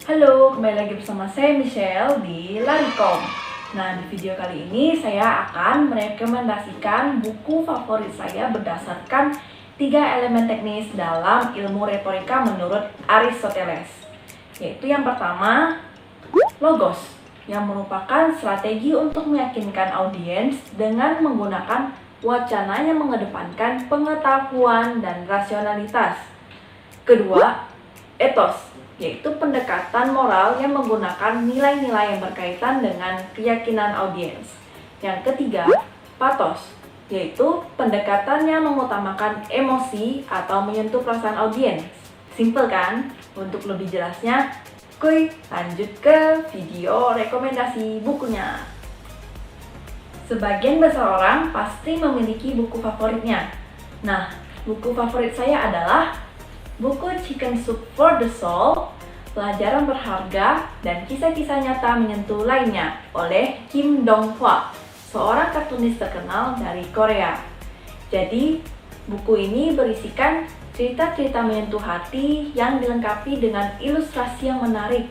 Halo, kembali lagi bersama saya Michelle di Larikom. Nah, di video kali ini saya akan merekomendasikan buku favorit saya berdasarkan 3 elemen teknis dalam ilmu retorika menurut Aristoteles. Yaitu yang pertama, logos, yang merupakan strategi untuk meyakinkan audiens dengan menggunakan wacana yang mengedepankan pengetahuan dan rasionalitas. Kedua, ethos, yaitu pendekatan moral yang menggunakan nilai-nilai yang berkaitan dengan keyakinan audiens. Yang ketiga, pathos, yaitu pendekatan yang mengutamakan emosi atau menyentuh perasaan audiens. Simple kan? Untuk lebih jelasnya, kuy, lanjut ke video rekomendasi bukunya. Sebagian besar orang pasti memiliki buku favoritnya. Nah, buku favorit saya adalah buku Chicken Soup for the Soul, Pelajaran Berharga, dan Kisah-Kisah Nyata Menyentuh Lainnya oleh Kim Dong-hwa, seorang kartunis terkenal dari Korea. Jadi, buku ini berisikan cerita-cerita menyentuh hati yang dilengkapi dengan ilustrasi yang menarik.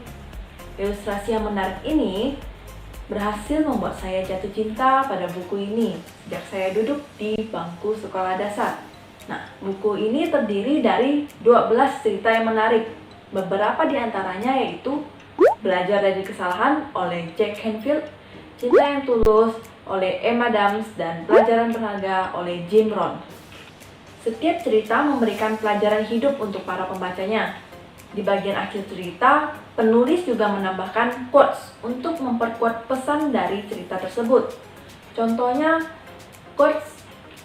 Ilustrasi yang menarik ini berhasil membuat saya jatuh cinta pada buku ini sejak saya duduk di bangku sekolah dasar. Nah, buku ini terdiri dari 12 cerita yang menarik. Beberapa di antaranya yaitu Belajar dari Kesalahan oleh Jack Canfield, Cinta yang Tulus oleh Emma Adams, dan Pelajaran Berharga oleh Jim Rohn. Setiap cerita memberikan pelajaran hidup untuk para pembacanya. Di bagian akhir cerita, penulis juga menambahkan quotes untuk memperkuat pesan dari cerita tersebut. Contohnya, quotes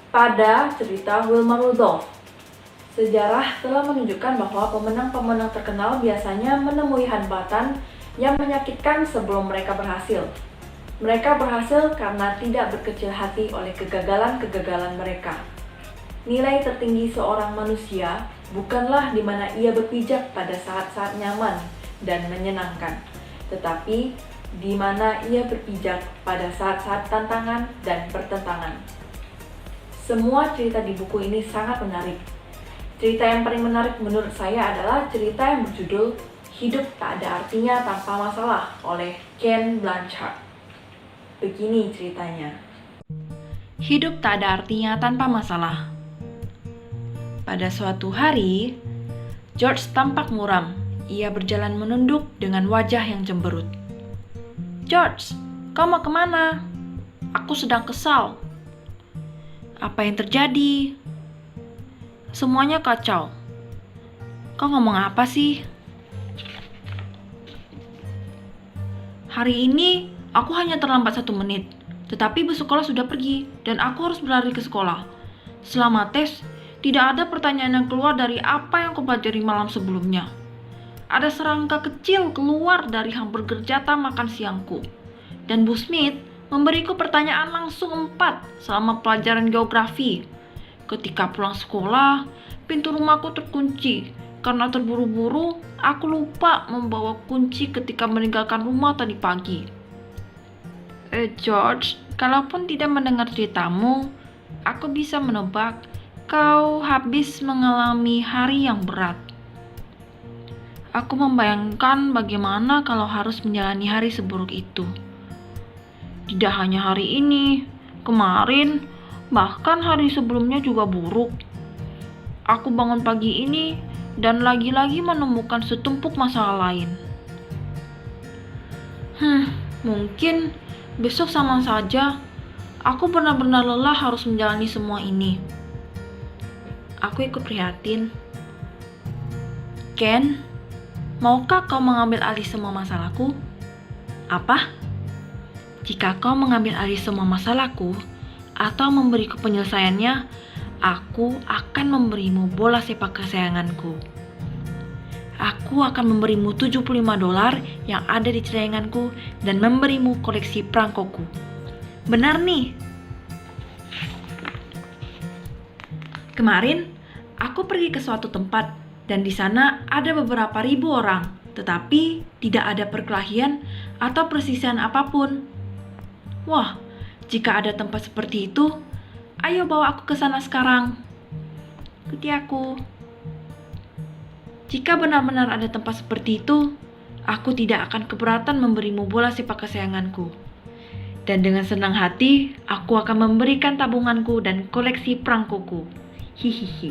pada cerita Wilma Rudolph. Sejarah telah menunjukkan bahwa pemenang-pemenang terkenal biasanya menemui hambatan yang menyakitkan sebelum mereka berhasil. Mereka berhasil karena tidak berkecil hati oleh kegagalan-kegagalan mereka. Nilai tertinggi seorang manusia bukanlah di mana ia berpijak pada saat-saat nyaman dan menyenangkan, tetapi di mana ia berpijak pada saat-saat tantangan dan pertentangan. Semua cerita di buku ini sangat menarik. Cerita yang paling menarik menurut saya adalah cerita yang berjudul Hidup Tak Ada Artinya Tanpa Masalah oleh Ken Blanchard. Begini ceritanya. Hidup tak ada artinya tanpa masalah. Pada suatu hari, George tampak muram. Ia berjalan menunduk dengan wajah yang cemberut. "George, kau mau kemana? Aku sedang kesal." "Apa yang terjadi?" "Semuanya kacau." "Kau ngomong apa sih?" "Hari ini aku hanya terlambat 1 menit, tetapi bus sekolah sudah pergi dan aku harus berlari ke sekolah. Selama tes, tidak ada pertanyaan yang keluar dari apa yang kupelajari malam sebelumnya. Ada serangga kecil keluar dari hamburger jatah makan siangku, dan Bu Smith memberiku pertanyaan langsung 4 selama pelajaran geografi. Ketika pulang sekolah, pintu rumahku terkunci. Karena terburu-buru, aku lupa membawa kunci ketika meninggalkan rumah tadi pagi." George, kalaupun tidak mendengar ceritamu, aku bisa menebak kau habis mengalami hari yang berat. Aku membayangkan bagaimana kalau harus menjalani hari seburuk itu. Tidak hanya hari ini, kemarin, bahkan hari sebelumnya juga buruk. Aku bangun pagi ini dan lagi-lagi menemukan setumpuk masalah lain. Mungkin besok sama saja. Aku benar-benar lelah harus menjalani semua ini. Aku ikut prihatin. "Ken, maukah kau mengambil alih semua masalahku?" "Apa?" "Jika kau mengambil alih semua masalahku atau memberiku penyelesaiannya, aku akan memberimu bola sepak kesayanganku. Aku akan memberimu $75 yang ada di celenganku dan memberimu koleksi perangkoku." "Benar nih." "Kemarin, aku pergi ke suatu tempat dan di sana ada beberapa ribu orang, tetapi tidak ada perkelahian atau persisian apapun. Wah, jika ada tempat seperti itu, ayo bawa aku ke sana sekarang." "Ikuti aku." Jika benar-benar ada tempat seperti itu, aku tidak akan keberatan memberimu bola sepak kesayanganku. Dan dengan senang hati, aku akan memberikan tabunganku dan koleksi perangkoku. Hihihi.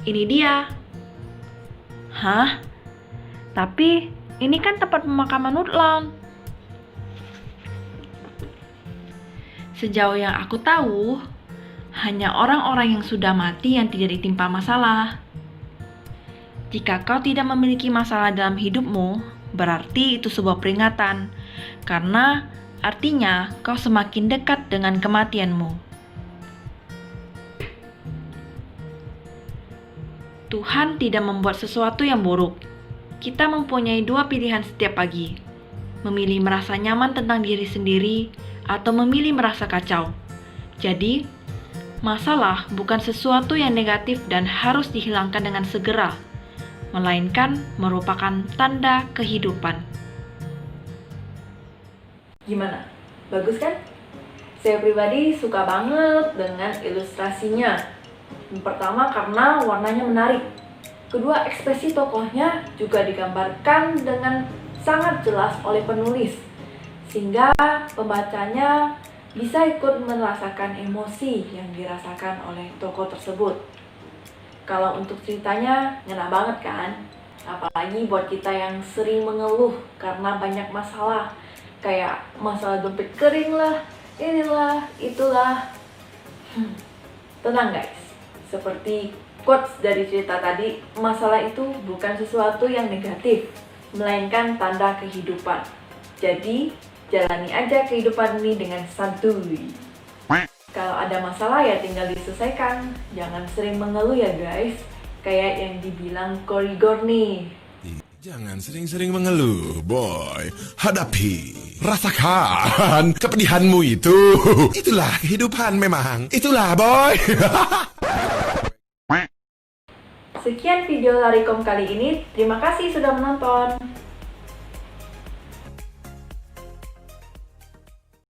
Ini dia. Hah? Tapi ini kan tempat pemakaman Woodlawn. Sejauh yang aku tahu, hanya orang-orang yang sudah mati yang tidak ditimpa masalah. Jika kau tidak memiliki masalah dalam hidupmu, berarti itu sebuah peringatan, karena artinya kau semakin dekat dengan kematianmu. Tuhan tidak membuat sesuatu yang buruk. Kita mempunyai dua pilihan setiap pagi, memilih merasa nyaman tentang diri sendiri atau memilih merasa kacau. Jadi, masalah bukan sesuatu yang negatif dan harus dihilangkan dengan segera, melainkan merupakan tanda kehidupan. Gimana? Bagus kan? Saya pribadi suka banget dengan ilustrasinya. Yang pertama karena warnanya menarik. Kedua, ekspresi tokohnya juga digambarkan dengan sangat jelas oleh penulis, sehingga pembacanya bisa ikut merasakan emosi yang dirasakan oleh tokoh tersebut. Kalau untuk ceritanya, ngena banget kan? Apalagi buat kita yang sering mengeluh karena banyak masalah. Kayak masalah dompet kering lah, inilah, itulah. Tenang guys, seperti quotes dari cerita tadi, masalah itu bukan sesuatu yang negatif, melainkan tanda kehidupan. Jadi, jalani aja kehidupan ini dengan santuy. Kalau ada masalah ya tinggal diselesaikan. Jangan sering mengeluh ya guys. Kayak yang dibilang Korigor nih. Jangan sering-sering mengeluh, boy. Hadapi, rasakan kepedihanmu itu. Itulah kehidupan memang. Itulah, boy. Sekian video Larikom kali ini. Terima kasih sudah menonton.